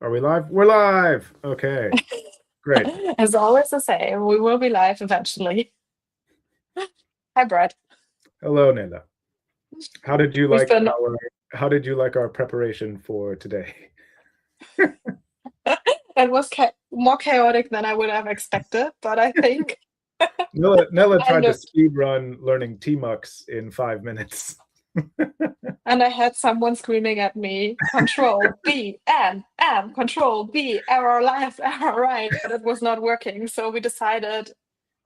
Are we live? We're live. Okay, great. As always the same, we will be live eventually. Hi, Brett. Hello, Nela. How did you We've like been, our how did you like our preparation for today? it was more chaotic than I would have expected, but I think Nella I tried to know. speed run learning Tmux in 5 minutes. And I had someone screaming at me, Control B, Control B, arrow left, arrow right, but it was not working. So we decided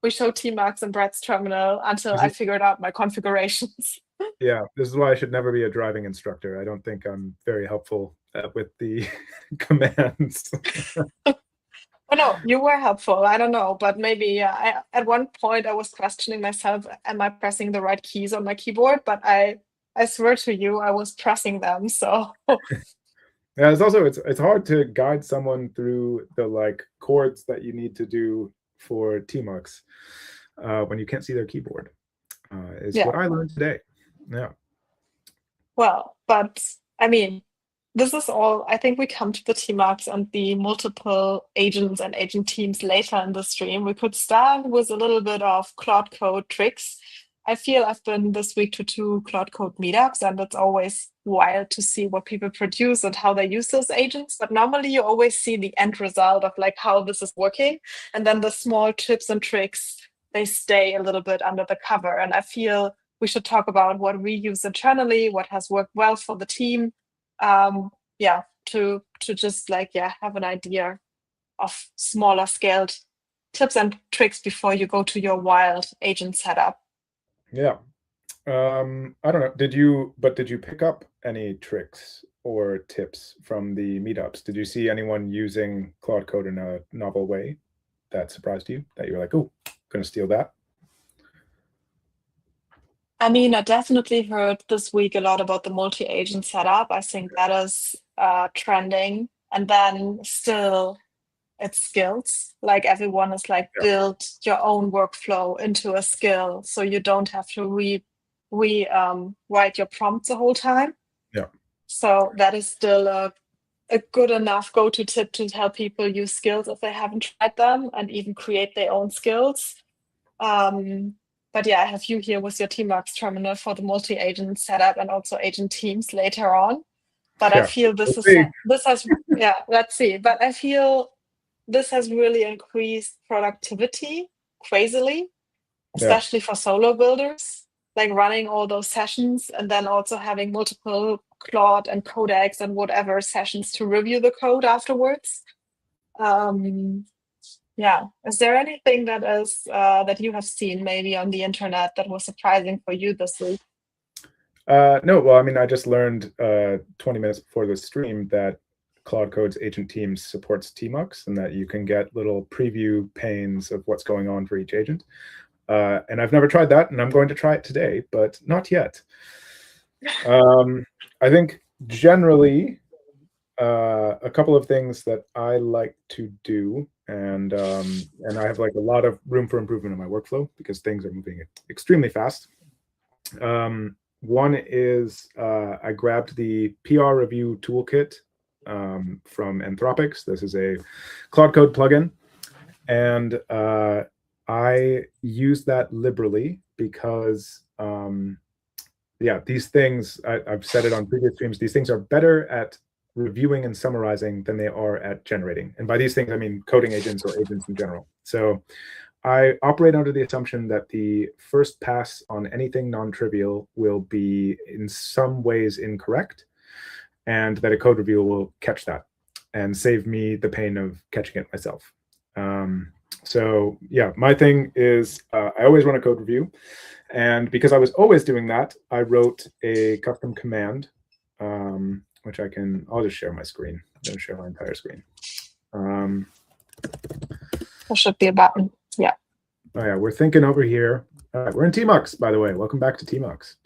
we show Tmax and Brett's terminal until This I is, figured out my configurations. yeah, this is why I should never be a driving instructor. I don't think I'm very helpful with the commands. Oh no, you were helpful. I don't know, but maybe at one point I was questioning myself, am I pressing the right keys on my keyboard? But I swear to you, I was pressing them. So Yeah, it's hard to guide someone through the like chords that you need to do for Tmux when you can't see their keyboard. Is yeah, what I learned today. Yeah. well, but I mean, this is all. I think we come to the team ups and the multiple agents and agent teams later in the stream. We could start with a little bit of Claude Code tricks. I feel I've been this week to two Claude Code meetups, and it's always wild to see what people produce and how they use those agents. But normally, you always see the end result of like how this is working, and then the small tips and tricks they stay a little bit under the cover. And I feel we should talk about what we use internally, what has worked well for the team, yeah, to just like have an idea of smaller scaled tips and tricks before you go to your wild agent setup. Yeah. I don't know. Did you pick up any tricks or tips from the meetups? Did you see anyone using Claude Code in a novel way that surprised you? That you were like, oh, gonna steal that? I mean, I definitely heard this week a lot about the multi-agent setup. I think that is trending. And then still it's skills. Like everyone is like Yeah. build your own workflow into a skill so you don't have to write your prompts the whole time. Yeah. So that is still a good enough go-to tip to help people use skills if they haven't tried them and even create their own skills. Um, but yeah, I have you here with your Tmux terminal for the multi-agent setup and also agent teams later on. But I Yeah. feel We'll see. this has let's see. But I feel this has really increased productivity crazily, Yeah. especially for solo builders, like running all those sessions and then also having multiple Claude and Codex and whatever sessions to review the code afterwards. Um, yeah, is there anything that is that you have seen maybe on the internet that was surprising for you this week? No, well, I mean, I just learned 20 minutes before the stream that Claude Code's agent team supports Tmux and that you can get little preview panes of what's going on for each agent. And I've never tried that, and I'm going to try it today, but not yet. I think generally a couple of things that I like to do, and I have like a lot of room for improvement in my workflow because things are moving extremely fast. One is I grabbed the PR review toolkit from Anthropics. This is a Claude Code plugin, and I use that liberally because yeah, these things, I've said it on previous streams, these things are better at reviewing and summarizing than they are at generating. And by these things, I mean coding agents or agents in general. So I operate under the assumption that the first pass on anything non-trivial will be in some ways incorrect, and that a code review will catch that and save me the pain of catching it myself. So yeah, my thing is I always run a code review. And because I was always doing that, I wrote a custom command, which I'll just share my screen. I'm going to share my entire screen. There should be a button. Yeah. Oh yeah, we're thinking over here. All right, we're in Tmux, by the way. Welcome back to Tmux.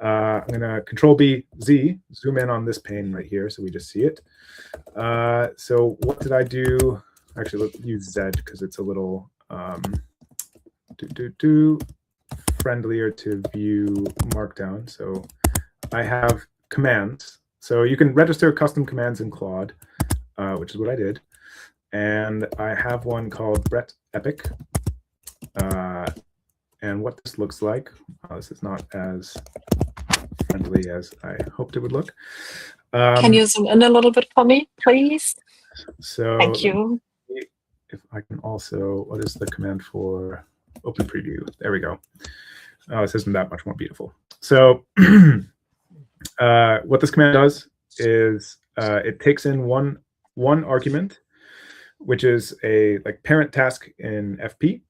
I'm going to Control B, Z, zoom in on this pane right here so we just see it. So what did I do? Actually, let's use Z because it's a little friendlier to view Markdown. So I have commands. So you can register custom commands in Claude. which is what I did. And I have one called Brett Epic. And what this looks like, this is not as friendly as I hoped it would look. Can you zoom in a little bit for me, please? So thank you. If I can also, what is the command for open preview? There we go. Oh, this isn't that much more beautiful. So what this command does is it takes in one argument, which is a parent task in FP.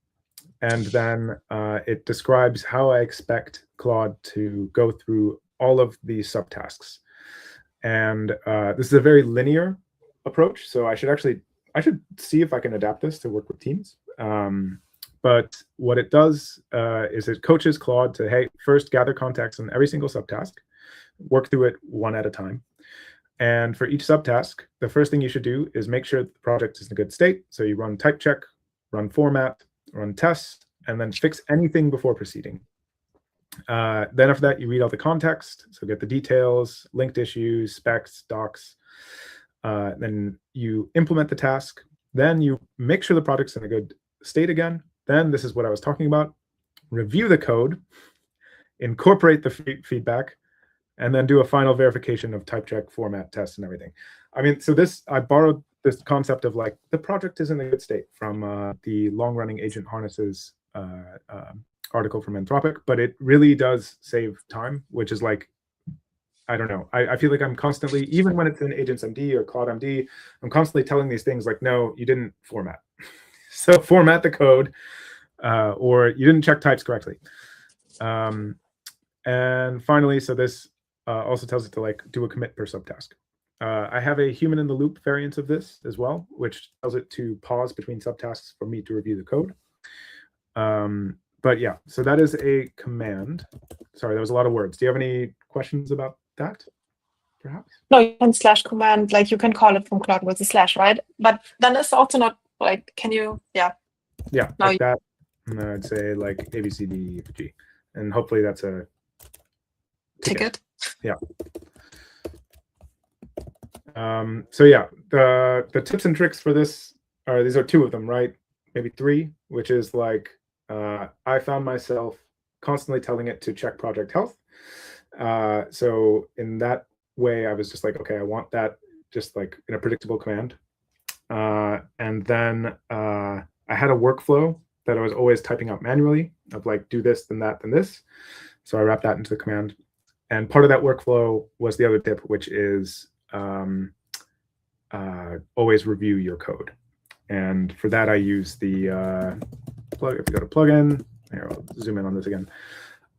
And then it describes how I expect Claude to go through all of these subtasks. And this is a very linear approach. So I should see if I can adapt this to work with teams. But what it does is it coaches Claude to, hey, first gather context on every single subtask, work through it one at a time. And for each subtask, the first thing you should do is make sure the project is in a good state. So you run type check, run format, run tests, and then fix anything before proceeding. Then after that, you read all the context. So get the details, linked issues, specs, docs. Then you implement the task. Then you make sure the project's in a good state again. Then this is what I was talking about. Review the code, incorporate the feedback, and then do a final verification of type check, format, test, and everything. I mean, so I borrowed this concept of the project is in a good state from the long-running agent harnesses article from Anthropic, but it really does save time, which is I don't know. I feel like I'm constantly, even when it's in Agents MD or Claude MD, I'm constantly telling these things no, you didn't format. So format the code, or you didn't check types correctly. And finally, so this also tells it to do a commit per subtask. I have a human in the loop variant of this as well, which tells it to pause between subtasks for me to review the code. But yeah, so that is a command. Sorry, that was a lot of words. Do you have any questions about that, perhaps? No, you can slash command, you can call it from Claude with a slash, right? But then it's also not can you, yeah. Yeah, like that. And I'd say A, B, C, D, F, G. And hopefully that's a ticket. Yeah. So yeah, the tips and tricks for this these are two of them, right? Maybe three, which is I found myself constantly telling it to check project health. So in that way, I was just okay, I want that just in a predictable command. And then I had a workflow that I was always typing out manually of do this, then that, then this. So I wrapped that into the command. And part of that workflow was the other tip, which is always review your code. And for that, I use the plug. If you go to plugin, here, I'll zoom in on this again.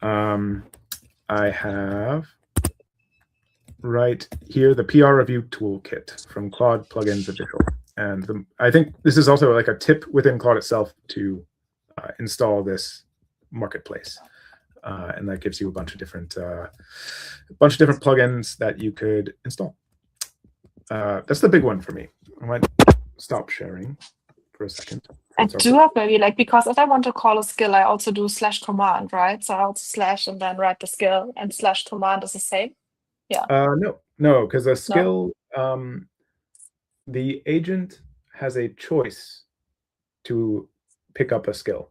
I have right here the PR review toolkit from Claude Plugins Official. And I think this is also a tip within Claude itself to install this marketplace. And that gives you a bunch of different plugins that you could install. That's the big one for me. I might stop sharing for a second. I do have maybe because if I want to call a skill, I also do slash command, right? So I also slash and then write the skill, and slash command is the same. Yeah. No, because a skill, the agent has a choice to pick up a skill.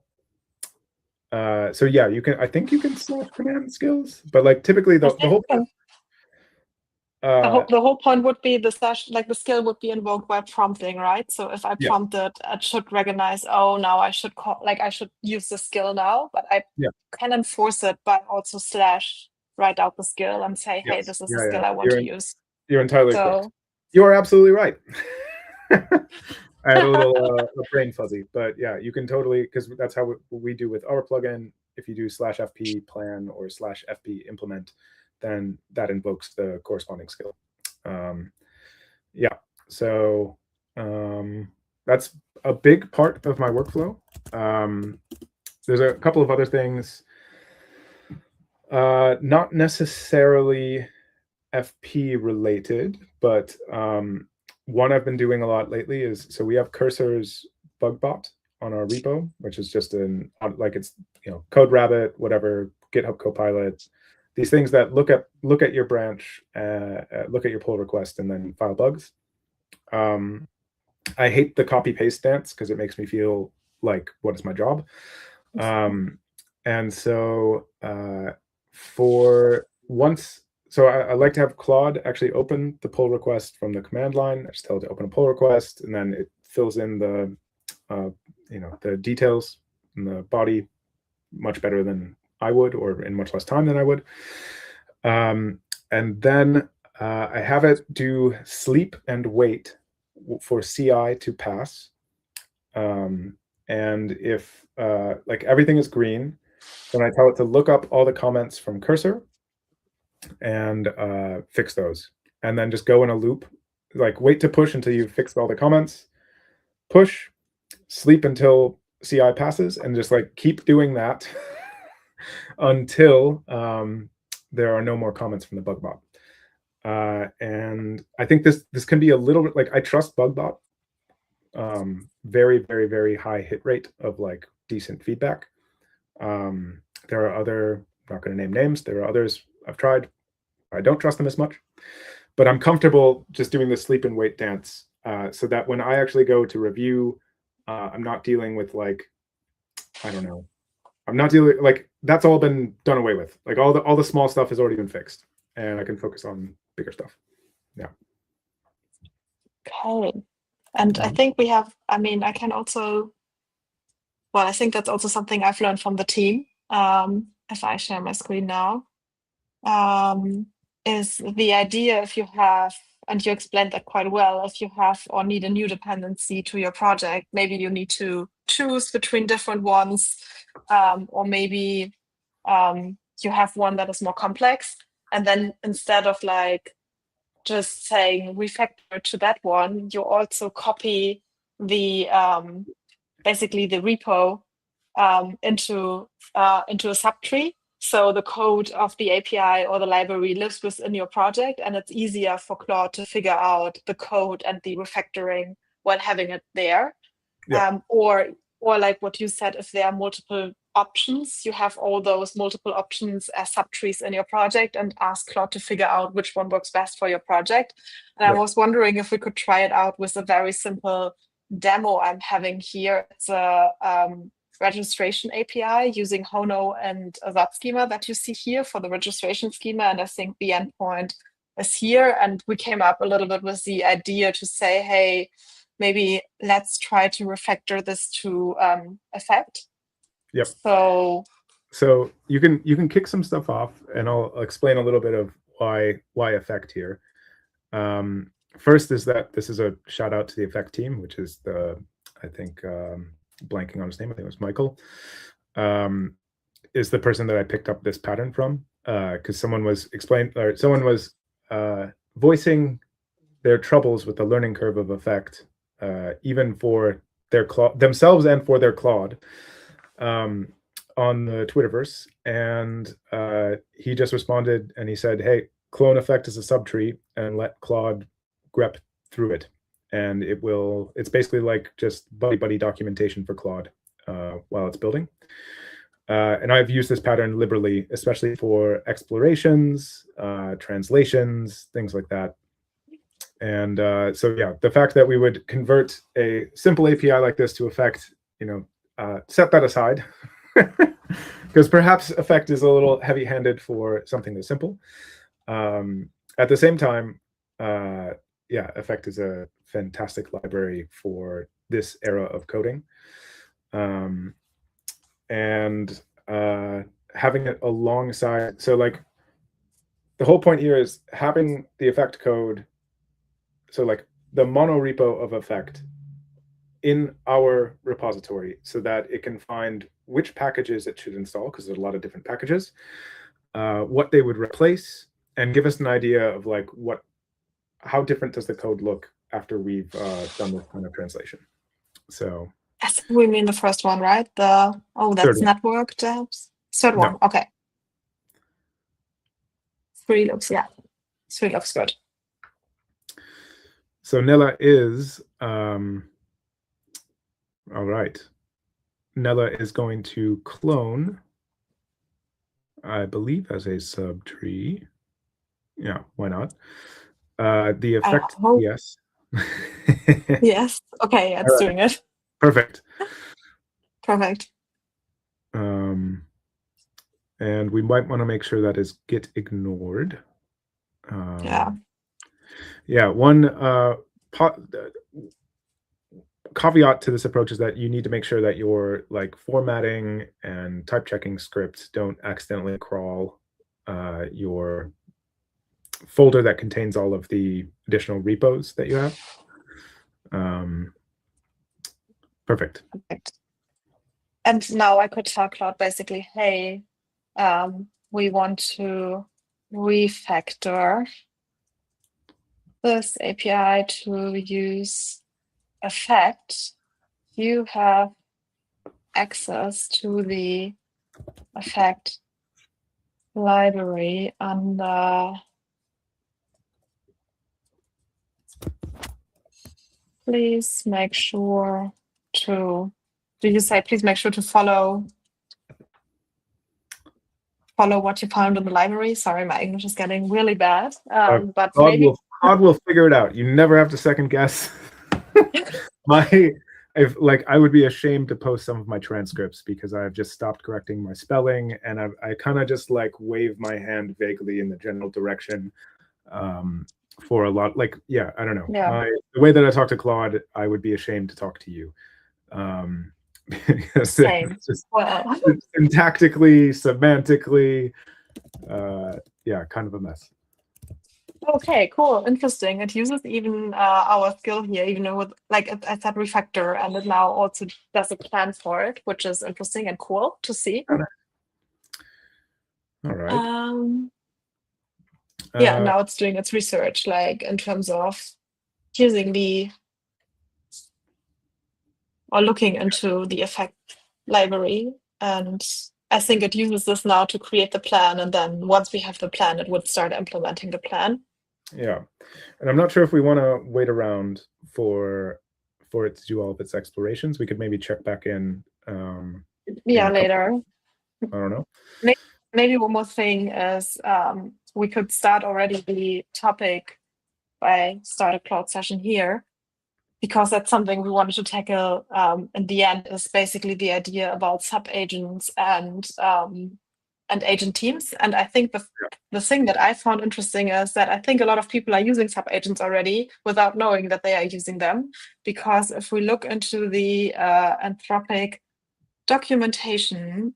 So yeah, you can. I think you can slash command skills, but typically the whole. The whole point would be the slash, the skill would be invoked by prompting, right? So if I prompt it, it should recognize, oh, now I should call, I should use the skill now, but I can enforce it by also slash write out the skill and say, hey, this is the skill I want to use. You're entirely correct. You are absolutely right. I had a little brain fuzzy, but yeah, you can totally, because that's how we do with our plugin. If you do /fp plan or /fp implement, then that invokes the corresponding skill. Yeah, so that's a big part of my workflow. There's a couple of other things, not necessarily FP related, but one I've been doing a lot lately is, so we have Cursor's bug bot on our repo, which is just it's Code Rabbit, whatever, GitHub Copilot, these things that look at your branch, look at your pull request, and then file bugs. I hate the copy paste dance because it makes me feel like, what is my job? And so for once, so I like to have Claude actually open the pull request from the command line. I just tell it to open a pull request, and then it fills in the the details in the body much better than I would, or in much less time than I would. And then I have it do sleep and wait for CI to pass. And if like everything is green, then I tell it to look up all the comments from cursor and fix those. And then just go in a loop, like wait to push until you've fixed all the comments, push, sleep until CI passes, and just like keep doing that until there are no more comments from the bug bot. And I think this can be a little bit like, I trust BugBot. Very, very, very high hit rate of like decent feedback. There are other, I'm not going to name names. There are others I've tried. I don't trust them as much, but I'm comfortable just doing the sleep and wait dance so that when I actually go to review, I'm not dealing with like, I don't know. I'm not dealing like that's all been done away with. Like all the small stuff has already been fixed, and I can focus on bigger stuff. Yeah. Okay. And I think we have, I mean, I can also, well, I think that's also something I've learned from the team. If I share my screen now, is the idea if you have, and you explained that quite well, if you have or need a new dependency to your project, maybe you need to choose between different ones, or maybe you have one that is more complex. And then instead of like just saying refactor to that one, you also copy the basically the repo into a subtree. So the code of the API or the library lives within your project, and it's easier for Claude to figure out the code and the refactoring while having it there. Yeah. Or like what you said, if there are multiple options, you have all those multiple options as subtrees in your project and ask Claude to figure out which one works best for your project. And I was wondering if we could try it out with a very simple demo I'm having here. It's a registration API using Hono and that schema that you see here for the registration schema. And I think the endpoint is here. And we came up a little bit with the idea to say, hey, maybe let's try to refactor this to effect. Yep. So you can kick some stuff off, and I'll explain a little bit of why effect here. First is that this is a shout out to the effect team, which is I think blanking on his name. I think it was Michael. Is the person that I picked up this pattern from, because someone was voicing their troubles with the learning curve of effect, even for their themselves and for their Claude, on the Twitterverse. And he just responded and he said, hey, clone effect is a subtree and let Claude grep through it. And it's basically like just buddy documentation for Claude while it's building. And I've used this pattern liberally, especially for explorations, translations, things like that. And so, yeah, the fact that we would convert a simple API like this to effect, set that aside, because perhaps effect is a little heavy-handed for something that's simple. At the same time, effect is a fantastic library for this era of coding. And having it alongside, so like the whole point here is having the effect code, so like the mono repo of effect in our repository so that it can find which packages it should install, because there's a lot of different packages, what they would replace, and give us an idea of like how different does the code look after we've done this kind of translation. So we mean the first one, right? That's network devs. Third one, okay. 3 looks good. So Nella is all right. Nella is going to clone, I believe, as a subtree. Yeah, why not? The effect, yes. Yes. Okay, it's doing it. Perfect. Perfect. And we might want to make sure that is get ignored. Yeah. Yeah. One caveat to this approach is that you need to make sure that your like formatting and type checking scripts don't accidentally crawl your folder that contains all of the additional repos that you have. Perfect. Perfect. And now I could tell Claude basically, hey, we want to refactor this API to use effect. You have access to the effect library under please make sure to, did you say please make sure to follow what you found in the library? Sorry, my English is getting really bad. But Claude maybe will figure it out. You never have to second guess. I would be ashamed to post some of my transcripts because I've just stopped correcting my spelling, and I kind of just like wave my hand vaguely in the general direction for a lot. Like, yeah, I don't know. Yeah. The way that I talk to Claude, I would be ashamed to talk to you. Same. Well, syntactically, semantically, yeah, kind of a mess. okay, cool, interesting. It uses even our skill here, even with like I said refactor, and it now also does a plan for it, which is interesting and cool to see. All right. Yeah, now it's doing its research, like in terms of using or looking into the effect library. And I think it uses this now to create the plan. And then once we have the plan, it would start implementing the plan. Yeah. And I'm not sure if we want to wait around for it to do all of its explorations. We could maybe check back in. Yeah, later. I don't know. Maybe one more thing is we could start already the topic by start a Claude session here, because that's something we wanted to tackle in the end, is basically the idea about sub-agents and agent teams. And I think the thing that I found interesting is that I think a lot of people are using sub-agents already without knowing that they are using them. Because if we look into the Anthropic documentation,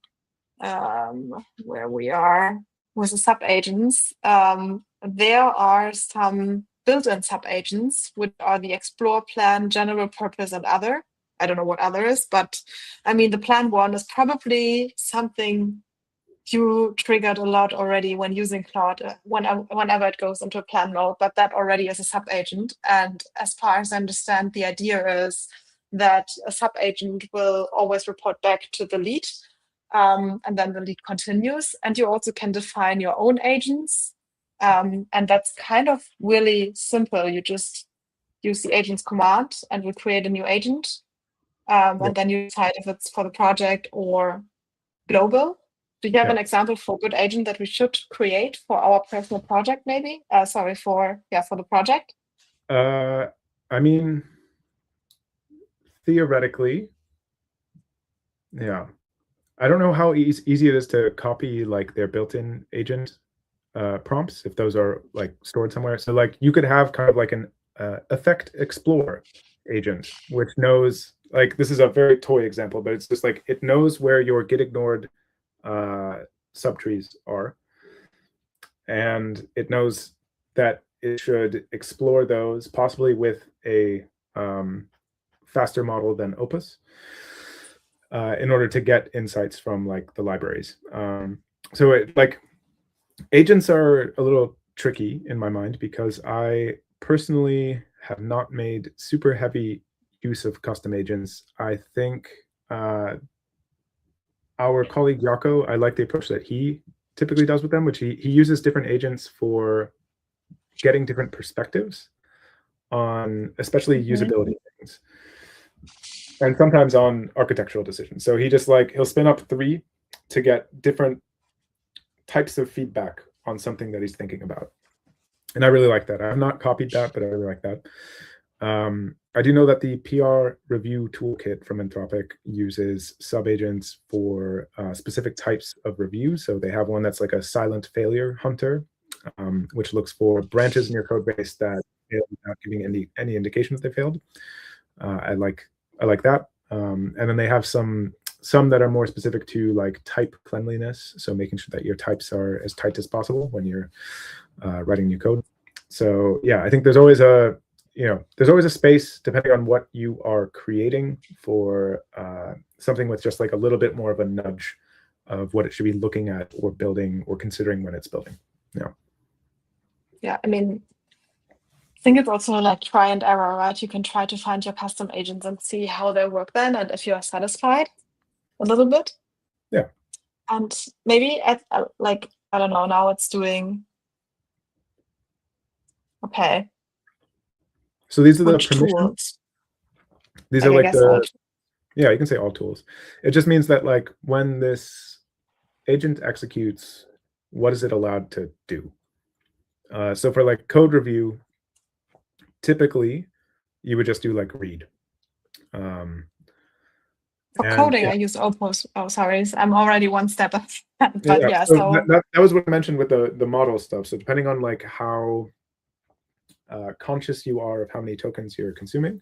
where we are with the sub-agents, there are some built-in sub-agents, which are the explore, plan, general purpose, and other. I don't know what other is, but I mean, the plan one is probably something you triggered a lot already when using Claude, whenever it goes into a plan mode, but that already is a sub-agent. And as far as I understand, the idea is that a sub-agent will always report back to the lead, and then the lead continues. And you also can define your own agents. And that's kind of really simple. You just use the agents command and we create a new agent. And then you decide if it's for the project or global. Do you have an example for a good agent that we should create for our personal project, maybe? For the project. I mean, theoretically, yeah. I don't know how easy it is to copy like their built-in agent prompts if those are like stored somewhere. So like you could have kind of like an effect explore agent, which knows, like, this is a very toy example, but it's just like it knows where your get ignored subtrees are, and it knows that it should explore those possibly with a faster model than Opus in order to get insights from like the libraries. So it, like, agents are a little tricky in my mind because I personally have not made super heavy use of custom agents. I think our colleague Jaco, I like the approach that he typically does with them, which he uses different agents for getting different perspectives on especially usability things, and sometimes on architectural decisions. So he just like, he'll spin up 3 to get different types of feedback on something that he's thinking about. And I really like that. I have not copied that, but I really like that. I do know that the PR review toolkit from Anthropic uses subagents for specific types of reviews. So they have one that's like a silent failure hunter, which looks for branches in your code base that fail without giving any indication that they failed. I like that. And then they have some that are more specific to like type cleanliness. So making sure that your types are as tight as possible when you're writing new code. So yeah, I think there's always a space, depending on what you are creating, for something with just like a little bit more of a nudge of what it should be looking at or building or considering when it's building. Yeah. Yeah, I mean, I think it's also like try and error, right? You can try to find your custom agents and see how they work then, and if you are satisfied a little bit. Yeah. And maybe at like, I don't know, now it's doing okay. So these are the Which permissions. tools? These Like, are I like guess the yeah, you can say all tools. It just means that like when this agent executes, what is it allowed to do? So for like code review, typically you would just do like read. For coding, I use Opus. Oh, sorry, I'm already one step ahead. But yeah, so so that was what I mentioned with the model stuff. So depending on like how conscious you are of how many tokens you're consuming,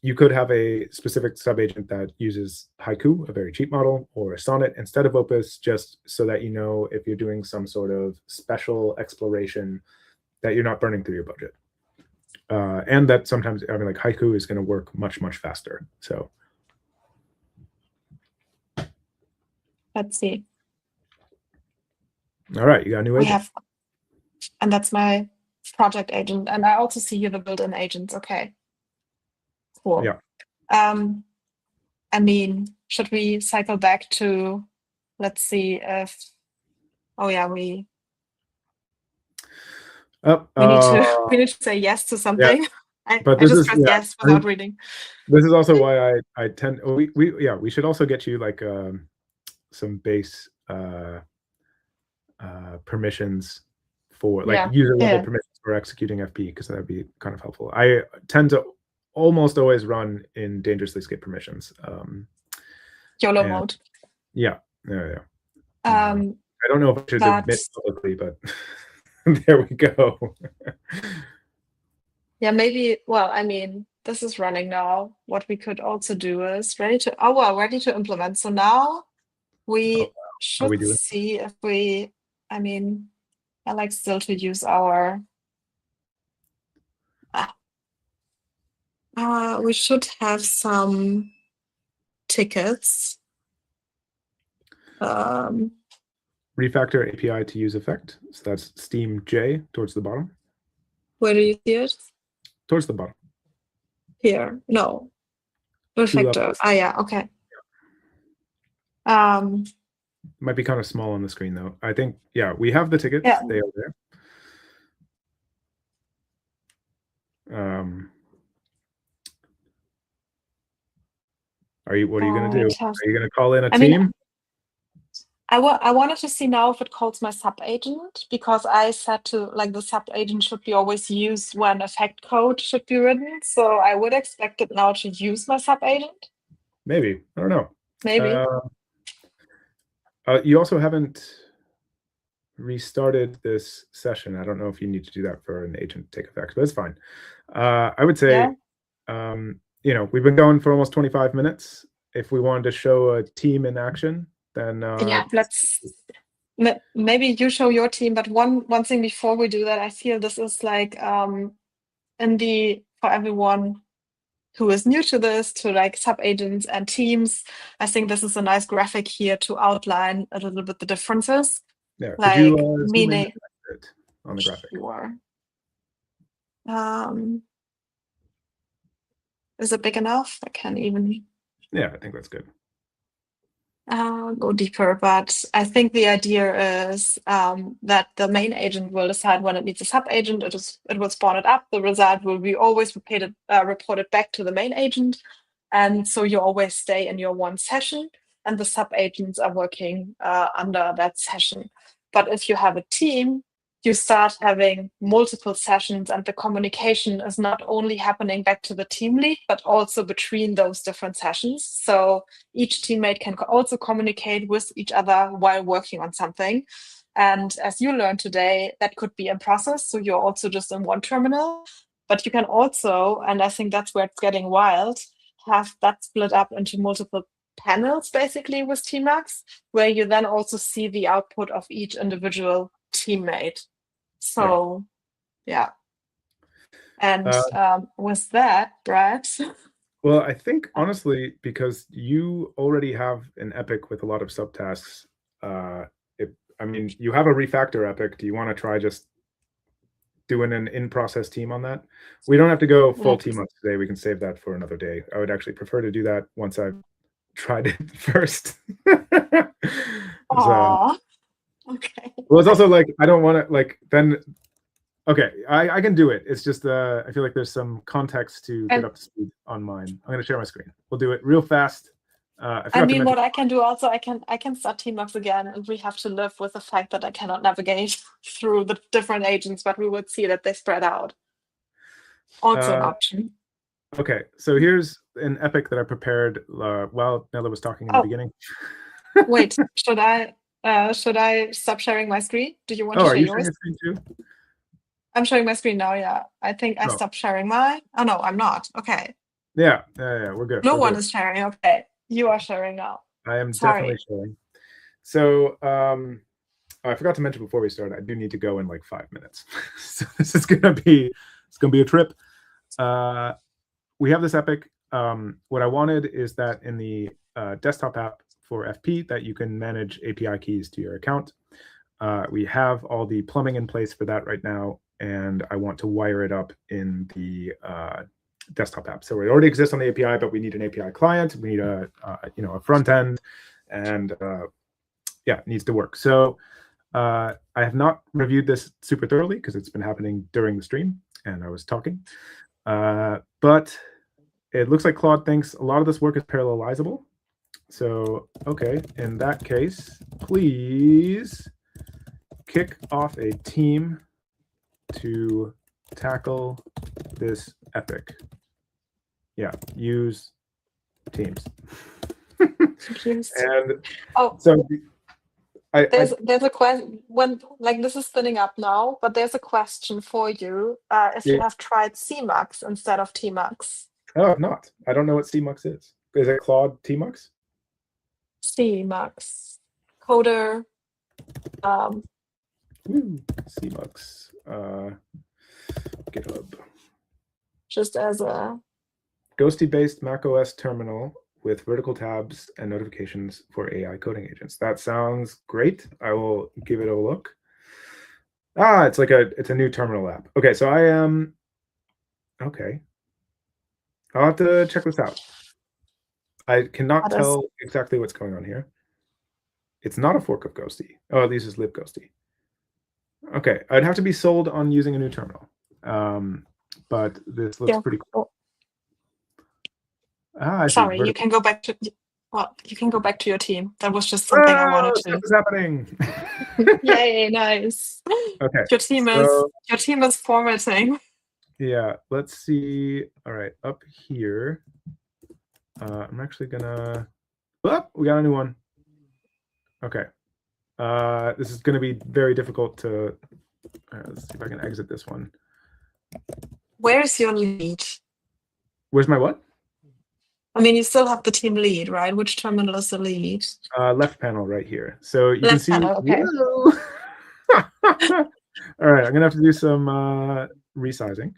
you could have a specific subagent that uses Haiku, a very cheap model, or Sonnet instead of Opus, just so that you know if you're doing some sort of special exploration that you're not burning through your budget. And that sometimes, I mean, like Haiku is going to work much, much faster. So let's see. All right, you got a new agent. And that's my project agent. And I also see here the built-in agents. Okay, cool. Yeah. I mean, should we cycle back to, let's see if, oh yeah, we need to say yes to something. Yeah. I just pressed yes without reading. This is also why I tend, we should also get you like some base permissions for like user level permissions for executing FP, because that'd be kind of helpful. I tend to almost always run in dangerously skip permissions. YOLO mode. Yeah. I don't know if I should admit publicly, but there we go. Yeah, maybe. Well, I mean, this is running now. What we could also do is ready to implement. So now we should see if we. I mean, I like still to use our. We should have some tickets. Refactor API to use effect. So that's Steam J towards the bottom. Where do you see it? Towards the bottom. Here. No. Refactor. Yeah. Okay. Might be kind of small on the screen though. I think, yeah, we have the tickets. Yeah. They are there. What are you going to do? Are you going to call in a team? I wanted to see now if it calls my sub agent, because I said to like the sub agent should be always used when effect code should be written. So I would expect it now to use my sub agent. Maybe. I don't know. Maybe. You also haven't restarted this session. I don't know if you need to do that for an agent to take effect, but it's fine. I would say, we've been going for almost 25 minutes. If we wanted to show a team in action, then maybe you show your team. But one thing before we do that, I feel this is like for everyone who is new to this, to like sub agents and teams, I think this is a nice graphic here to outline a little bit the differences. Yeah, like could you meaning on the graphic? Sure. Is it big enough? I can't even. Yeah, I think that's good. Go deeper, but I think the idea is that the main agent will decide when it needs a sub agent. It will spawn it up. The result will be always reported back to the main agent, and so you always stay in your one session, and the sub agents are working under that session. But if you have a team, you start having multiple sessions, and the communication is not only happening back to the team lead, but also between those different sessions. So each teammate can also communicate with each other while working on something. And as you learned today, that could be in process. So you're also just in one terminal, but you can also, and I think that's where it's getting wild, have that split up into multiple panels basically with Tmax, where you then also see the output of each individual teammate. So yeah. And with that, Brad. Well, I think honestly, because you already have an epic with a lot of subtasks, I mean, you have a refactor epic. Do you want to try just doing an in-process team on that? We don't have to go full team up today. We can save that for another day. I would actually prefer to do that once I've tried it first. Aww. Okay. Well, it's also like, I don't want to like then. Okay, I can do it. It's just I feel like there's some context to get up to speed on mine. I'm going to share my screen. We'll do it real fast. I mean, what I can do also, I can start Tmax again, and we have to live with the fact that I cannot navigate through the different agents, but we would see that they spread out. Also an option. Okay, so here's an epic that I prepared while Nella was talking in the beginning. Wait, should I stop sharing my screen? Do you want to share yours? Sharing your screen too? I'm showing my screen now, yeah. I think I stopped sharing mine. Oh no, I'm not. Okay. Yeah, we're good. No one is sharing. Okay. You are sharing now. I am definitely sharing. So I forgot to mention before we started, I do need to go in like 5 minutes. So this is gonna be a trip. We have this epic. What I wanted is that in the desktop app for FP that you can manage API keys to your account. We have all the plumbing in place for that right now, and I want to wire it up in the desktop app. So it already exists on the API, but we need an API client. We need a front end, and it needs to work. So I have not reviewed this super thoroughly because it's been happening during the stream and I was talking. But it looks like Claude thinks a lot of this work is parallelizable. So, okay, in that case, please kick off a team to tackle this epic. Yeah, use Teams. And so there's a question when like this is spinning up now, but there's a question for you. If you have tried CMux instead of Tmux. Oh, I've not. I don't know what CMux is. Is it Claude Tmux? CMux. Coder. CMux. GitHub. Just as a Ghosty-based macOS terminal with vertical tabs and notifications for AI coding agents. That sounds great. I will give it a look. It's a new terminal app. Okay, so I am okay. I'll have to check this out. I cannot tell exactly what's going on here. It's not a fork of Ghosty. Oh, at least it's libghosty. Okay, I'd have to be sold on using a new terminal. But this looks pretty cool. Sorry, you can go back to your team. That was just something I wanted to. Stuff is happening. Yay, nice. Okay. Your team is formatting. Yeah, let's see. All right, up here. I'm actually gonna we got a new one. Okay. This is gonna be very difficult to let's see if I can exit this one. Where's your lead? Where's my what? I mean, you still have the team lead, right? Which terminal is the lead? Left panel right here. So you can see. Panel, okay. All right, I'm gonna have to do some resizing.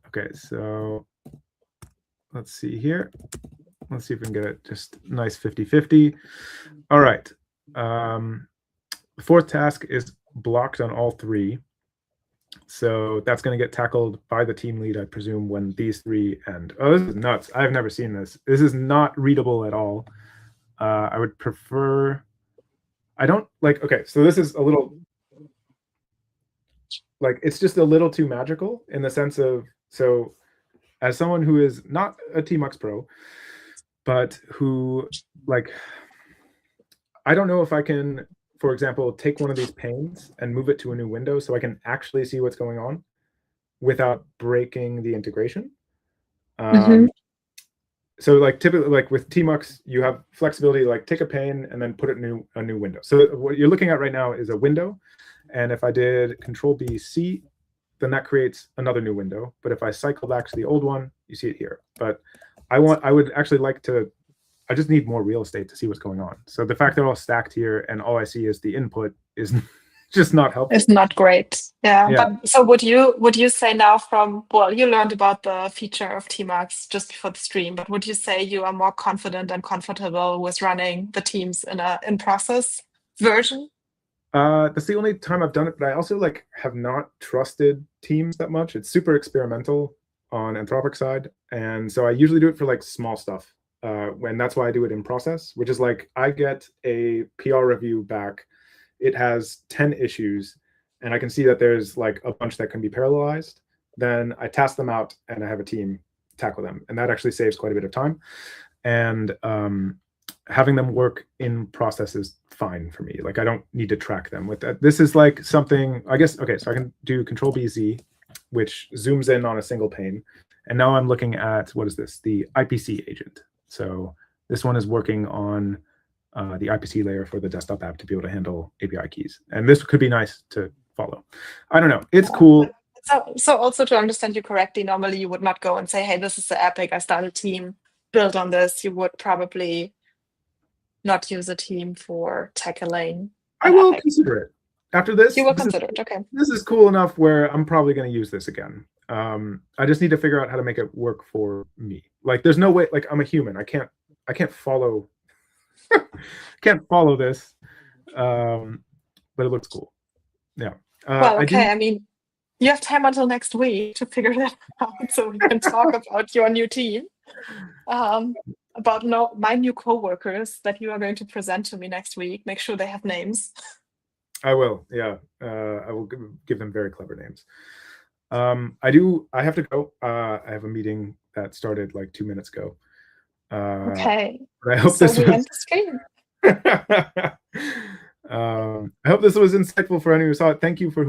Okay, so let's see here. Let's see if we can get it just nice 50-50. All right. The fourth task is blocked on all three. So that's going to get tackled by the team lead, I presume, when these three end. Oh, this is nuts. I've never seen this. This is not readable at all. I would prefer... I don't like... Okay, so this is a little... Like, it's just a little too magical in the sense of... So as someone who is not a Tmux pro, but who, like... I don't know if I can for example, take one of these panes and move it to a new window so I can actually see what's going on without breaking the integration. So like typically, like with Tmux, you have flexibility, like take a pane and then put it in a new window. So what you're looking at right now is a window. And if I did Control B, C, then that creates another new window. But if I cycle back to the old one, you see it here. But I would actually like to, I just need more real estate to see what's going on. So the fact they're all stacked here and all I see is the input is just not helpful. It's not great. Yeah. But so would you say now from, well, you learned about the feature of Tmux just before the stream, but would you say you are more confident and comfortable with running the teams in a in-process version? That's the only time I've done it, but I also like have not trusted teams that much. It's super experimental on Anthropic side. And so I usually do it for like small stuff. When that's why I do it in process, which is like I get a PR review back. It has 10 issues and I can see that there's like a bunch that can be parallelized. Then I task them out and I have a team tackle them. And that actually saves quite a bit of time. And having them work in process is fine for me. Like I don't need to track them with that. This is like something, I guess, okay, so I can do Control B Z, which zooms in on a single pane. And now I'm looking at, what is this? The IPC agent. So this one is working on the IPC layer for the desktop app to be able to handle API keys. And this could be nice to follow. I don't know. It's cool. So also to understand you correctly, normally you would not go and say, hey, this is the epic, I start a team, build on this. You would probably not use a team for tackling. I will consider it. After this, you will consider it. Okay. This is cool enough where I'm probably going to use this again. I just need to figure out how to make it work for me. Like, there's no way. Like, I'm a human. I can't follow. Can't follow this. But it looks cool. Yeah. Well, okay. I mean, you have time until next week to figure that out, so we can talk about your new team. About my new coworkers that you are going to present to me next week. Make sure they have names. I will. Yeah. I will give them very clever names. I have to go. I have a meeting that started like 2 minutes ago. Okay. But I hope so this we was... end the stream. I hope this was insightful for anyone who saw it. Thank you for who